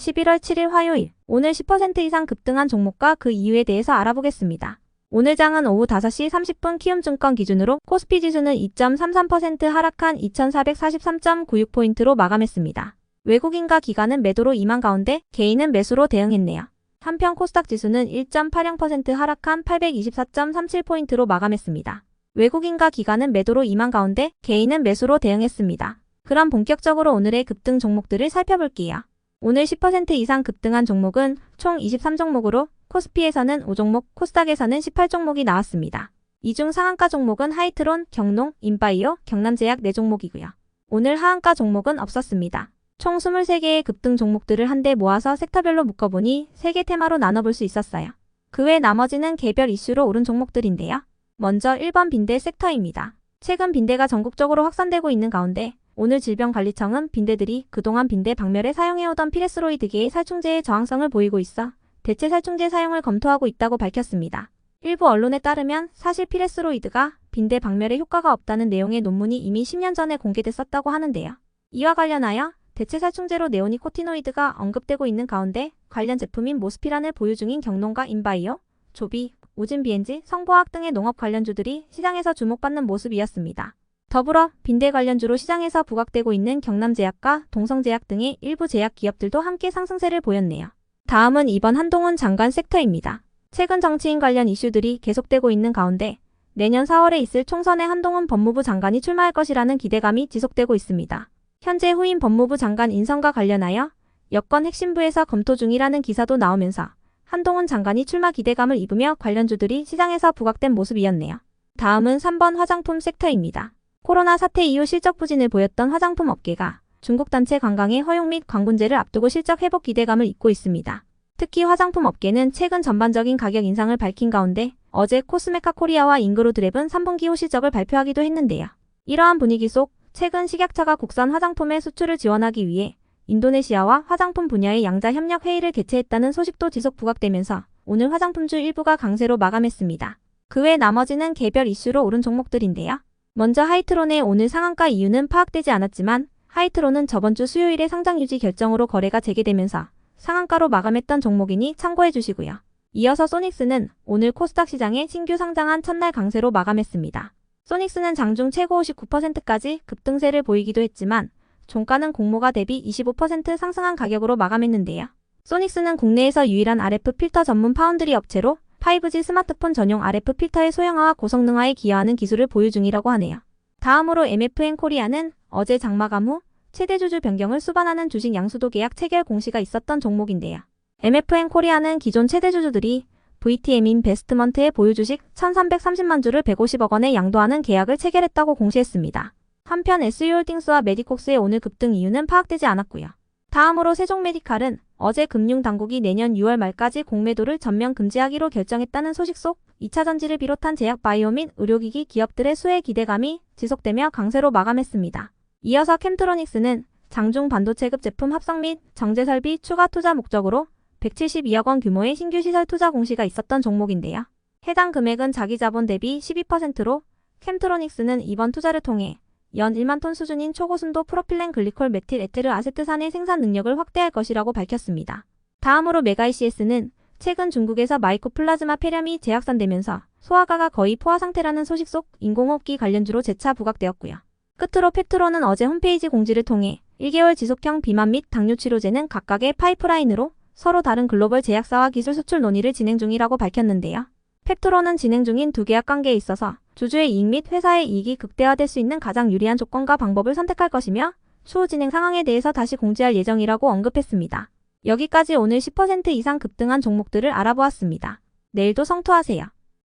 11월 7일 화요일, 오늘 10% 이상 급등한 종목과 그 이유에 대해서 알아보겠습니다. 오늘 장은 오후 5시 30분 키움증권 기준으로 코스피 지수는 2.33% 하락한 2443.96포인트로 마감했습니다. 외국인과 기관은 매도로 임한 가운데 개인은 매수로 대응했네요. 한편 코스닥 지수는 1.80% 하락한 824.37포인트로 마감했습니다. 외국인과 기관은 매도로 임한 가운데 개인은 매수로 대응했습니다. 그럼 본격적으로 오늘의 급등 종목들을 살펴볼게요. 오늘 10% 이상 급등한 종목은 총 23종목으로 코스피에서는 5종목, 코스닥에서는 18종목이 나왔습니다. 이 중 상한가 종목은 하이트론, 경농, 인바이오, 경남제약 4종목이고요. 오늘 하한가 종목은 없었습니다. 총 23개의 급등 종목들을 한데 모아서 섹터별로 묶어보니 3개 테마로 나눠볼 수 있었어요. 그 외 나머지는 개별 이슈로 오른 종목들인데요. 먼저 1번 빈대 섹터입니다. 최근 빈대가 전국적으로 확산되고 있는 가운데 오늘 질병관리청은 빈대들이 그동안 빈대 박멸에 사용해오던 피레스로이드계의 살충제의 저항성을 보이고 있어 대체 살충제 사용을 검토하고 있다고 밝혔습니다. 일부 언론에 따르면 사실 피레스로이드가 빈대 박멸에 효과가 없다는 내용의 논문이 이미 10년 전에 공개됐었다고 하는데요. 이와 관련하여 대체 살충제로 네오니코티노이드가 언급되고 있는 가운데 관련 제품인 모스피란을 보유 중인 경농과 인바이오, 조비, 우진비엔지, 성보화학 등의 농업 관련주들이 시장에서 주목받는 모습이었습니다. 더불어 빈대 관련주로 시장에서 부각되고 있는 경남제약과 동성제약 등의 일부 제약 기업들도 함께 상승세를 보였네요. 다음은 이번 한동훈 장관 섹터입니다. 최근 정치인 관련 이슈들이 계속되고 있는 가운데 내년 4월에 있을 총선에 한동훈 법무부 장관이 출마할 것이라는 기대감이 지속되고 있습니다. 현재 후임 법무부 장관 인선과 관련하여 여권 핵심부에서 검토 중이라는 기사도 나오면서 한동훈 장관이 출마 기대감을 입으며 관련주들이 시장에서 부각된 모습이었네요. 다음은 3번 화장품 섹터입니다. 코로나 사태 이후 실적 부진을 보였던 화장품 업계가 중국 단체 관광의 허용 및 광군제를 앞두고 실적 회복 기대감을 입고 있습니다. 특히 화장품 업계는 최근 전반적인 가격 인상을 밝힌 가운데 어제 코스메카 코리아와 잉그로드랩은 3분기 후 실적을 발표하기도 했는데요. 이러한 분위기 속 최근 식약처가 국산 화장품의 수출을 지원하기 위해 인도네시아와 화장품 분야의 양자 협력 회의를 개최했다는 소식도 지속 부각되면서 오늘 화장품주 일부가 강세로 마감했습니다. 그 외 나머지는 개별 이슈로 오른 종목들인데요. 먼저 하이트론의 오늘 상한가 이유는 파악되지 않았지만 하이트론은 저번주 수요일에 상장 유지 결정으로 거래가 재개되면서 상한가로 마감했던 종목이니 참고해 주시고요. 이어서 소닉스는 오늘 코스닥 시장에 신규 상장한 첫날 강세로 마감했습니다. 소닉스는 장중 최고 59%까지 급등세를 보이기도 했지만 종가는 공모가 대비 25% 상승한 가격으로 마감했는데요. 소닉스는 국내에서 유일한 RF 필터 전문 파운드리 업체로 5G 스마트폰 전용 RF 필터의 소형화와 고성능화에 기여하는 기술을 보유 중이라고 하네요. 다음으로 MFN 코리아는 어제 장마감 후 최대 주주 변경을 수반하는 주식 양수도 계약 체결 공시가 있었던 종목인데요. MFN 코리아는 기존 최대 주주들이 VTM 인베스트먼트의 보유 주식 1330만 주를 150억 원에 양도하는 계약을 체결했다고 공시했습니다. 한편 SU홀딩스와 메디콕스의 오늘 급등 이유는 파악되지 않았고요. 다음으로 세종메디칼은 어제 금융당국이 내년 6월 말까지 공매도를 전면 금지하기로 결정했다는 소식 속 2차전지를 비롯한 제약 바이오 및 의료기기 기업들의 수혜 기대감이 지속되며 강세로 마감했습니다. 이어서 캠트로닉스는 장중 반도체급 제품 합성 및 정제설비 추가 투자 목적으로 172억 원 규모의 신규 시설 투자 공시가 있었던 종목인데요. 해당 금액은 자기 자본 대비 12%로 캠트로닉스는 이번 투자를 통해 연 1만 톤 수준인 초고순도 프로필렌 글리콜 메틸 에테르 아세트산의 생산 능력을 확대할 것이라고 밝혔습니다. 다음으로 메가이CS는 최근 중국에서 마이코 플라즈마 폐렴이 재확산되면서 소화가가 거의 포화 상태라는 소식 속 인공호흡기 관련주로 재차 부각되었고요. 끝으로 펩트로는 어제 홈페이지 공지를 통해 1개월 지속형 비만 및 당뇨 치료제는 각각의 파이프라인으로 서로 다른 글로벌 제약사와 기술 수출 논의를 진행 중이라고 밝혔는데요. 펩트로는 진행 중인 두 계약 관계에 있어서 주주의 이익 및 회사의 이익이 극대화될 수 있는 가장 유리한 조건과 방법을 선택할 것이며 추후 진행 상황에 대해서 다시 공지할 예정이라고 언급했습니다. 여기까지 오늘 10% 이상 급등한 종목들을 알아보았습니다. 내일도 성투하세요.